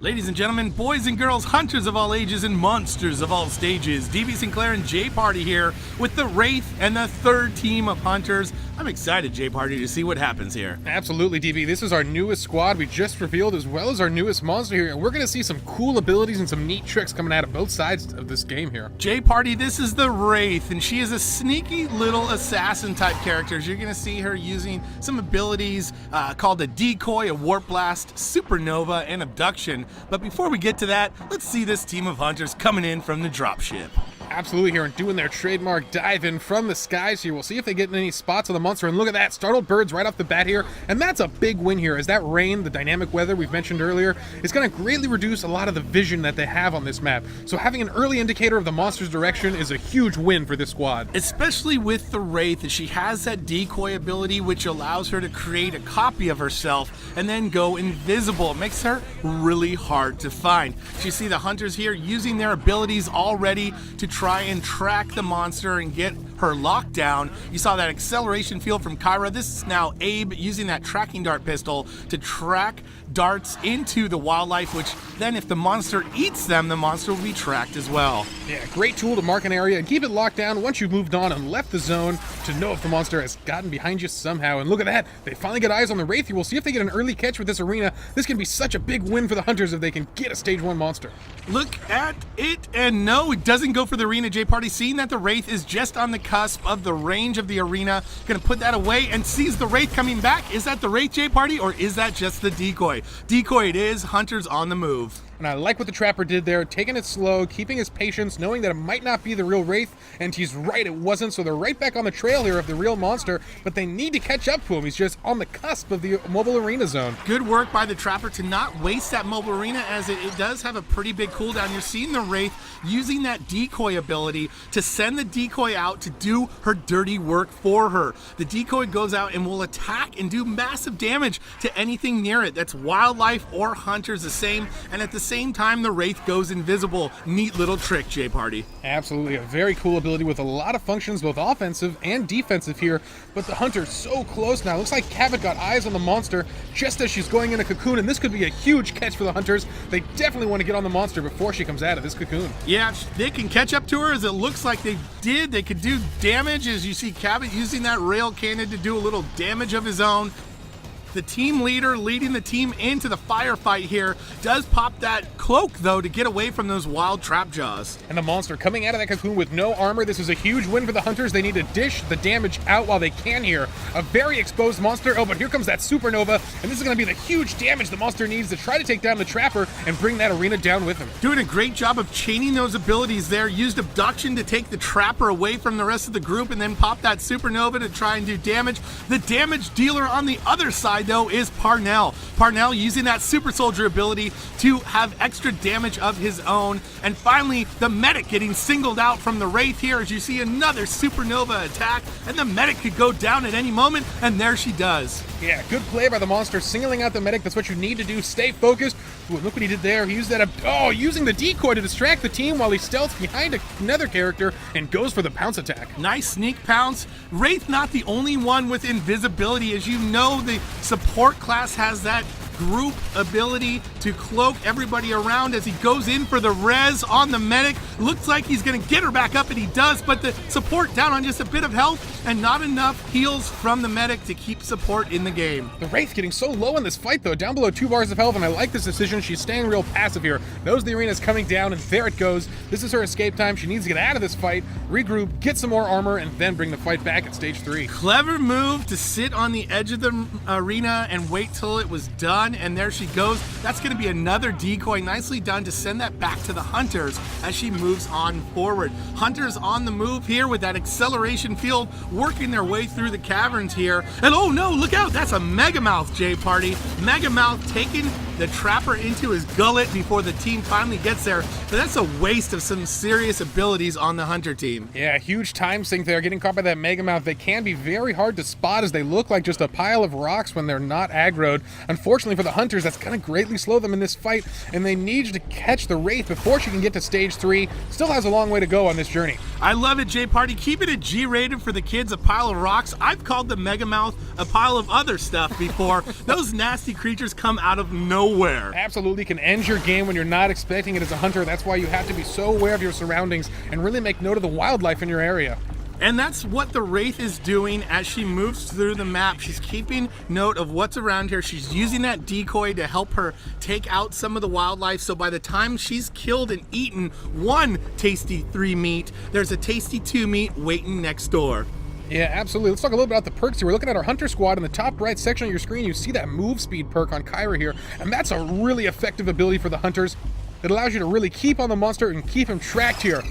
Ladies and gentlemen, boys and girls, hunters of all ages and monsters of all stages, DB Sinclair and J Party here with the Wraith and the third team of hunters. I'm excited, J Party, to see what happens here. Absolutely, DB. This is our newest squad we just revealed, as well as our newest monster here, and we're going to see some cool abilities and some neat tricks coming out of both sides of this game here. J Party, this is the Wraith, and she is a sneaky little assassin type character. You're going to see her using some abilities called a decoy, a warp blast, supernova, and abduction. But before we get to that, let's see this team of hunters coming in from the dropship. Absolutely here and doing their trademark dive in from the skies here. We'll see if they get in any spots on the monster, and look at that, startled birds right off the bat here, and that's a big win here, as that rain, the dynamic weather we've mentioned earlier, is going to greatly reduce a lot of the vision that they have on this map. So having an early indicator of the monster's direction is a huge win for this squad. Especially with the Wraith, she has that decoy ability which allows her to create a copy of herself and then go invisible. It makes her really hard to find. You see the hunters here using their abilities already to try and track the monster and get her locked down. You saw that acceleration field from Kyra. This is now Abe using that tracking dart pistol to track darts into the wildlife, which then if the monster eats them, the monster will be tracked as well. Yeah, great tool to mark an area and keep it locked down once you've moved on and left the zone to know if the monster has gotten behind you somehow. And look at that, they finally get eyes on the Wraith here. We'll see if they get an early catch with this arena. This can be such a big win for the hunters if they can get a stage 1 monster. Look at it, and no, it doesn't go for the arena. J Party, seeing that the Wraith is just on the cusp of the range of the arena, gonna put that away and sees the Wraith coming back. Is that the Wraith, J Party, or is that just the decoy? Decoy it is, hunters on the move. And I like what the trapper did there, taking it slow, keeping his patience, knowing that it might not be the real Wraith, and he's right, it wasn't, so they're right back on the trail here of the real monster, but they need to catch up to him. He's just on the cusp of the mobile arena zone. Good work by the trapper to not waste that mobile arena, as it does have a pretty big cooldown. You're seeing the Wraith using that decoy ability to send the decoy out to do her dirty work for her. The decoy goes out and will attack and do massive damage to anything near it. That's wildlife or hunters the same, and at the same time the Wraith goes invisible. Neat little trick, J Party. Absolutely, a very cool ability with a lot of functions, both offensive and defensive here, but the hunter's so close now. Looks like Cabot got eyes on the monster just as she's going in a cocoon, and this could be a huge catch for the hunters. They definitely want to get on the monster before she comes out of this cocoon. Yeah, they can catch up to her, as it looks like they did. They could do damage, as you see Cabot using that rail cannon to do a little damage of his own. The team leader leading the team into the firefight here does pop that cloak, though, to get away from those wild trap jaws. And the monster coming out of that cocoon with no armor. This is a huge win for the hunters. They need to dish the damage out while they can here. A very exposed monster. Oh, but here comes that supernova, and this is going to be the huge damage the monster needs to try to take down the trapper and bring that arena down with him. Doing a great job of chaining those abilities there. Used abduction to take the trapper away from the rest of the group, and then pop that supernova to try and do damage. The damage dealer on the other side, though, is Parnell. Parnell using that super soldier ability to have extra damage of his own. And finally, the medic getting singled out from the Wraith here, as you see another supernova attack, and the medic could go down at any moment, and there she does. Yeah, good play by the monster, singling out the medic. That's what you need to do. Stay focused. Ooh, look what he did there. He used that, using the decoy to distract the team while he stealths behind another character and goes for the pounce attack. Nice sneak pounce. Wraith not the only one with invisibility. As you know, the support class has that group ability to cloak everybody around as he goes in for the res on the medic. Looks like he's going to get her back up, and he does, but the support down on just a bit of health and not enough heals from the medic to keep support in the game. The Wraith getting so low in this fight, though, down below 2 bars of health, and I like this decision. She's staying real passive here. Knows the arena's coming down, and there it goes. This is her escape time. She needs to get out of this fight, regroup, get some more armor, and then bring the fight back at stage 3. Clever move to sit on the edge of the arena and wait till it was done, and there she goes. That's going to be another decoy. Nicely done to send that back to the hunters as she moves on forward. Hunters on the move here with that acceleration field, working their way through the caverns here. And oh no, look out, that's a Megamouth, J Party. Megamouth taking the trapper into his gullet before the team finally gets there. But that's a waste of some serious abilities on the hunter team. Yeah, huge time sink there. Getting caught by that Megamouth. They can be very hard to spot, as they look like just a pile of rocks when they're not aggroed. Unfortunately for the hunters, that's going to greatly slow them in this fight, and they need to catch the Wraith before she can get to stage 3. Still has a long way to go on this journey. I love it, J Party. Keep it a G-rated for the kids, a pile of rocks. I've called the Megamouth a pile of other stuff before. Those nasty creatures come out of nowhere. nowhere. Absolutely can end your game when you're not expecting it as a hunter. That's why you have to be so aware of your surroundings and really make note of the wildlife in your area. And that's what the Wraith is doing as she moves through the map. She's keeping note of what's around here. She's using that decoy to help her take out some of the wildlife. So by the time she's killed and eaten one tasty 3 meat, there's a tasty 2 meat waiting next door. Yeah, absolutely. Let's talk a little bit about the perks here. We're looking at our Hunter Squad. In the top right section of your screen, you see that move speed perk on Kyra here, and that's a really effective ability for the Hunters. It allows you to really keep on the monster and keep him tracked here.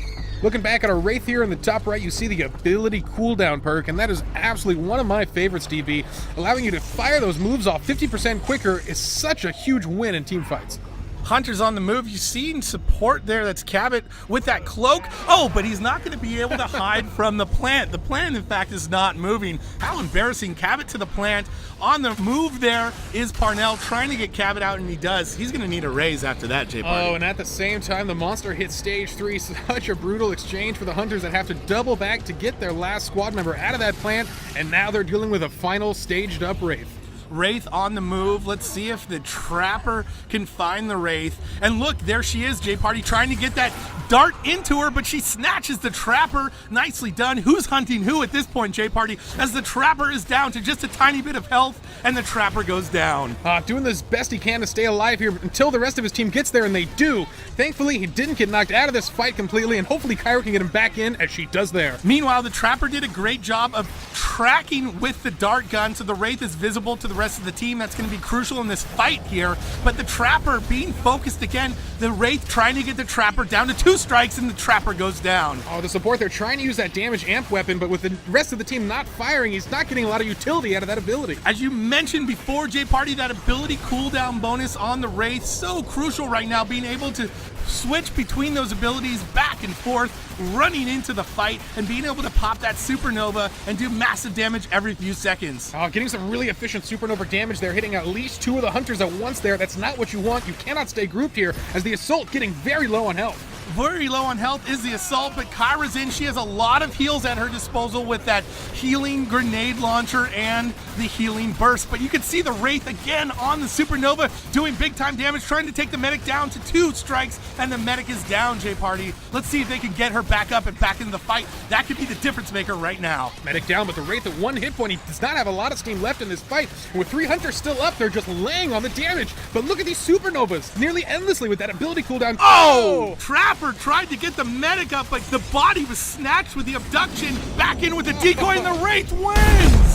Looking back at our Wraith here in the top right, you see the ability cooldown perk, and that is absolutely one of my favorites, DB. Allowing you to fire those moves off 50% quicker is such a huge win in team fights. Hunter's on the move. You see in support there, that's Cabot with that cloak. Oh, but he's not going to be able to hide from the plant. The plant, in fact, is not moving. How embarrassing. Cabot to the plant. On the move there is Parnell trying to get Cabot out, and he does. He's going to need a raise after that, J Party. Oh, and at the same time, the monster hits stage 3. Such a brutal exchange for the Hunters that have to double back to get their last squad member out of that plant, and now they're dealing with a final staged up Wraith. Wraith on the move. Let's see if the Trapper can find the Wraith. And look, there she is, J Party, trying to get that dart into her, but she snatches the Trapper. Nicely done. Who's hunting who at this point, J Party, as the Trapper is down to just a tiny bit of health, and the Trapper goes down. Doing this best he can to stay alive here until the rest of his team gets there, and they do. Thankfully, he didn't get knocked out of this fight completely, and hopefully Kyra can get him back in, as she does there. Meanwhile, the Trapper did a great job of tracking with the dart gun, so the Wraith is visible to the rest of the team. That's going to be crucial in this fight here. But the Trapper being focused again, the Wraith trying to get the Trapper down to 2 strikes, and the Trapper goes down. Oh, the support, they're trying to use that damage amp weapon, but with the rest of the team not firing, he's not getting a lot of utility out of that ability. As you mentioned before, J Party, that ability cooldown bonus on the Wraith, so crucial right now, being able to switch between those abilities back and forth, running into the fight, and being able to pop that supernova and do massive damage every few seconds. Getting some really efficient supernova damage there, hitting at least 2 of the Hunters at once there. That's not what you want. You cannot stay grouped here, as the Assault getting very low on health. Very low on health is the Assault, but Kyra's in. She has a lot of heals at her disposal with that healing grenade launcher and the healing burst. But you can see the Wraith again on the Supernova doing big time damage, trying to take the medic down to 2 strikes, and the medic is down, J Party. Let's see if they can get her back up and back into the fight. That could be the difference maker right now. Medic down, but the Wraith at 1 hit point. He does not have a lot of steam left in this fight. And with 3 Hunters still up, they're just laying on the damage. But look at these Supernovas, nearly endlessly with that ability cooldown. Oh! Trapper tried to get the medic up, but the body was snatched with the abduction. Back in with the decoy, and the Wraith wins!